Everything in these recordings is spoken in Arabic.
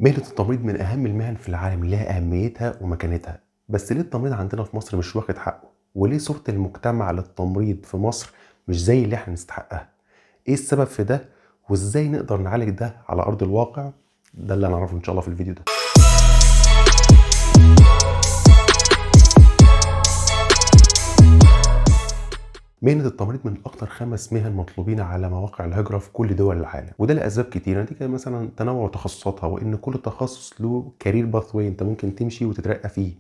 مهنة التمريض من أهم المهن في العالم، لها أهميتها ومكانتها. بس ليه التمريض عندنا في مصر مش واخد حقه؟ وليه صورة المجتمع للتمريض في مصر مش زي اللي احنا نستحقها؟ ايه السبب في ده؟ وازاي نقدر نعالج ده على أرض الواقع؟ ده اللي هنعرفه إن شاء الله في الفيديو ده. مهنة التمريض من أكتر 5 مهن مطلوبين على مواقع الهجرة في كل دول العالم، وده لأسباب كتيرة. نتيجة مثلا تنوع تخصصاتها، وإن كل تخصص له كارير باثوي أنت ممكن تمشي وتترقى فيه.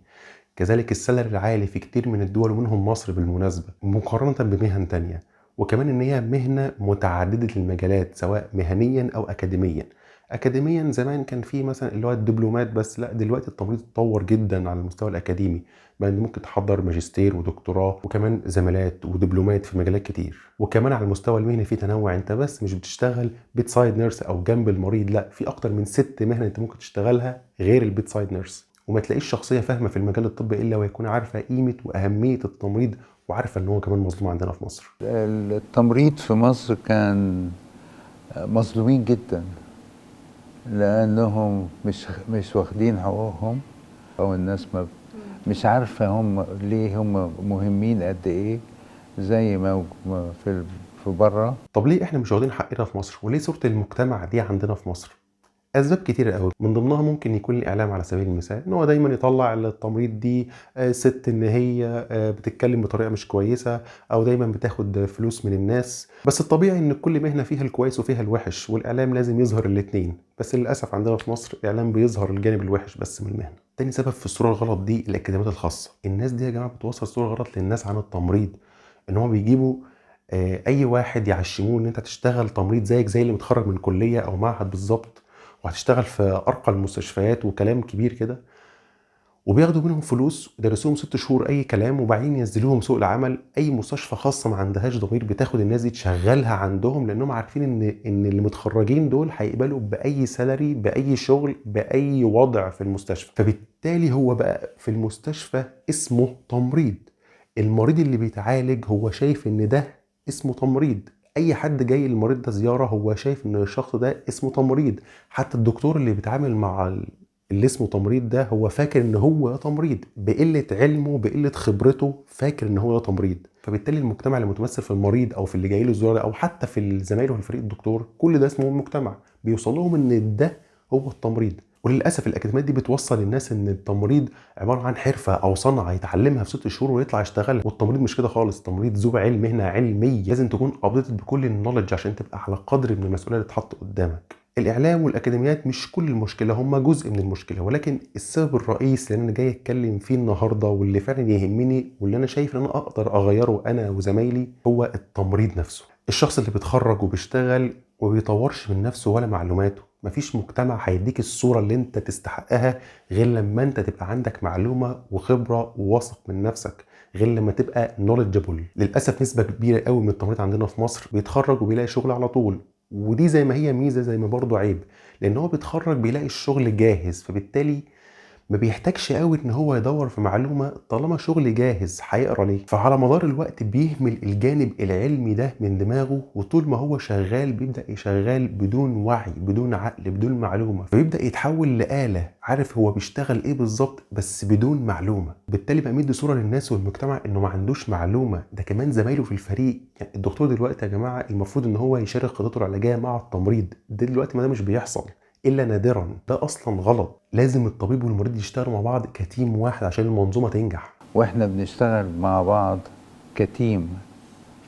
كذلك السالري العالي في كتير من الدول ومنهم مصر بالمناسبة مقارنة بمهن تانية. وكمان ان هي مهنة متعددة المجالات سواء مهنيا او اكاديميا. اكاديميا زمان كان في مثلا اللي هو الدبلومات بس، لا دلوقتي التمريض اتطور جدا على المستوى الاكاديمي، بقى إن ممكن تحضر ماجستير ودكتوراه وكمان زمالات ودبلومات في مجالات كتير. وكمان على المستوى المهني في تنوع، انت بس مش بتشتغل بيت سايد نيرس او جنب المريض، لا في اكتر من 6 مهن انت ممكن تشتغلها غير البيت سايد نيرس. وما تلاقيش شخصيه فاهمه في المجال الطبي الا ويكون عارفه قيمه واهميه التمريض، وعارفه ان هو كمان مظلوم عندنا في مصر. التمريض في مصر كان مظلومين جدا لأنهم مش واخدين حقوقهم، أو الناس مش عارفة هم ليه هم مهمين قد إيه زي ما في بره. طب ليه احنا مش واخدين حقنا في مصر؟ وليه صوره المجتمع دي عندنا في مصر؟ اسباب كتيره قوي، من ضمنها ممكن يكون الاعلام على سبيل المثال، ان هو دايما يطلع التمريض دي ست ان هي بتتكلم بطريقه مش كويسه، او دايما بتاخد فلوس من الناس. بس الطبيعي ان كل مهنه فيها الكويس وفيها الوحش، والاعلام لازم يظهر الاتنين. بس للاسف عندنا في مصر الاعلام بيظهر الجانب الوحش بس من المهنه. تاني سبب في الصوره الغلط دي الاكاديميات الخاصه. الناس دي يا جماعه بتوصل صوره غلط للناس عن التمريض، ان هم بيجيبوا اي واحد يعشموه ان انت تشتغل تمريض زيك زي اللي متخرج من كليه او معهد بالظبط، وهتشتغل في ارقى المستشفيات وكلام كبير كده. وبياخدوا منهم فلوس ودرسوهم 6 شهور اي كلام، وبعدين ينزلوهم سوق العمل. اي مستشفى خاصه ما عندهاش ضمير بتاخد الناس دي تشغلها عندهم، لانهم عارفين ان اللي متخرجين دول هيقبلوا باي سالري باي شغل باي وضع في المستشفى. فبالتالي هو بقى في المستشفى اسمه تمريض. المريض اللي بيتعالج هو شايف ان ده اسمه تمريض. اي حد جاي المريض ده زياره هو شايف ان الشخص ده اسمه تمريض. حتى الدكتور اللي بيتعامل مع اللي اسمه تمريض ده هو فاكر ان هو ده تمريض، بقله علمه بقله خبرته فاكر ان هو ده تمريض. فبالتالي المجتمع اللي متمثل في المريض او في اللي جاي له زياره او حتى في زمايله في الفريق الدكتور، كل ده اسمه المجتمع، بيوصل لهم ان ده هو التمريض. وللاسف الاكاديميات دي بتوصل للناس ان التمريض عباره عن حرفه او صنعه يتعلمها في 6 شهور ويطلع يشتغلها. والتمريض مش كده خالص، التمريض ذو علم، مهنه علميه، لازم تكون ابديتد بكل النولج عشان تبقى على قدر من المسؤوليه اللي اتحط قدامك. الاعلام والاكاديميات مش كل المشكله، هم جزء من المشكله، ولكن السبب الرئيسي اللي انا جاي اتكلم فيه النهارده واللي فعلا يهمني واللي انا شايف ان انا اقدر اغيره انا وزمايلي هو التمريض نفسه. الشخص اللي بيتخرج وبيشتغل وبيطورش من نفسه ولا معلوماته، مفيش مجتمع هيديك الصورة اللي انت تستحقها غير لما انت تبقى عندك معلومة وخبرة وواثق من نفسك، غير لما تبقى knowledgeable. للأسف نسبة كبيرة قوي من التمريض عندنا في مصر بيتخرج وبيلاقي شغل على طول، ودي زي ما هي ميزة زي ما برضو عيب، لان هو بيتخرج بيلاقي الشغل جاهز، فبالتالي ما بيحتاجش قوي ان هو يدور في معلومه طالما شغل جاهز هيقرا ليه. فعلى مدار الوقت بيهمل الجانب العلمي ده من دماغه، وطول ما هو شغال بيبدا يشغال بدون وعي بدون عقل بدون معلومه، فيبدا يتحول لآلة عارف هو بيشتغل ايه بالظبط بس بدون معلومه. بالتالي بقى مدي صوره للناس والمجتمع انه ما عندوش معلومه. ده كمان زمايله في الفريق، يعني الدكتور دلوقتي يا جماعه المفروض ان هو يشارك خطته العلاجيه مع التمريض، ده دلوقتي ما ده مش بيحصل الا نادرا. ده اصلا غلط، لازم الطبيب والمريض يشتغلوا مع بعض كتيم واحد عشان المنظومه تنجح. واحنا بنشتغل مع بعض كتيم،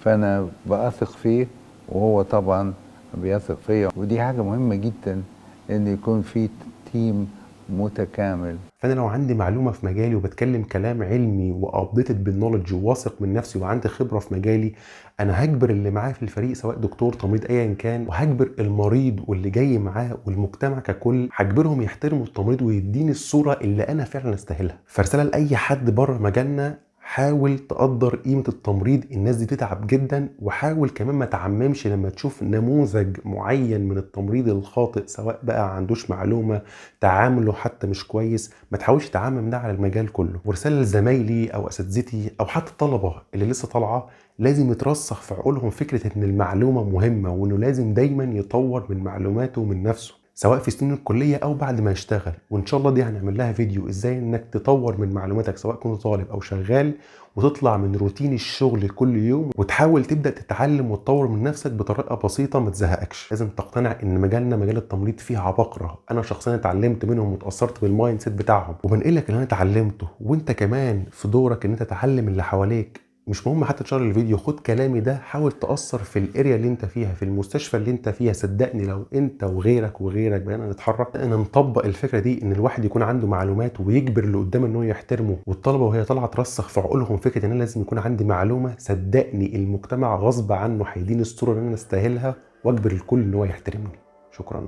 فأنا بثق فيه وهو طبعا بيثق فيا، ودي حاجة مهمة جدا إن يكون في تيم متكامل. فانا لو عندي معلومه في مجالي وبتكلم كلام علمي وابديتد بالنولج وواثق من نفسي وعندي خبره في مجالي، انا هجبر اللي معايا في الفريق سواء دكتور تمريض ايا كان، وهجبر المريض واللي جاي معاه والمجتمع ككل، هجبرهم يحترموا التمريض ويديني الصوره اللي انا فعلا استاهلها. فرساله لاي حد بره مجالنا، حاول تقدر قيمة التمريض، الناس دي تتعب جدا. وحاول كمان ما تعممش لما تشوف نموذج معين من التمريض الخاطئ، سواء بقى عندوش معلومة، تعامله حتى مش كويس، ما تحاولش تعمم ده على المجال كله. ورسالة لزمايلي او اساتذتي او حتى الطلبة اللي لسه طالعة، لازم يترسخ في عقولهم فكرة ان المعلومة مهمة، وانه لازم دايما يطور من معلوماته ومن نفسه. سواء في سنين الكليه او بعد ما يشتغل. وان شاء الله دي هنعمل لها فيديو ازاي انك تطور من معلوماتك سواء كنت طالب او شغال، وتطلع من روتين الشغل كل يوم وتحاول تبدا تتعلم وتطور من نفسك بطريقه بسيطه ما تزهقكش. لازم تقتنع ان مجالنا مجال التمريض فيه عباقره، انا شخصيا اتعلمت منهم واتاثرت بالمايند سيت بتاعهم، وبنقل لك اللي انا اتعلمته، وانت كمان في دورك ان انت تعلم اللي حواليك. مش مهم حتى تشغل الفيديو، خد كلامي ده حاول تأثر في الاريا اللي انت فيها، في المستشفى اللي انت فيها. صدقني لو انت وغيرك بقينا نتحرك ان نطبق الفكره دي، ان الواحد يكون عنده معلومات ويجبر اللي قدامه ان هو يحترمه، والطلبه وهي طالعه ترسخ في عقولهم فكره ان انا لازم يكون عندي معلومه، صدقني المجتمع غصب عنه هيديني الصوره اللي انا استاهلها، واجبر الكل ان هو يحترمني. شكرا.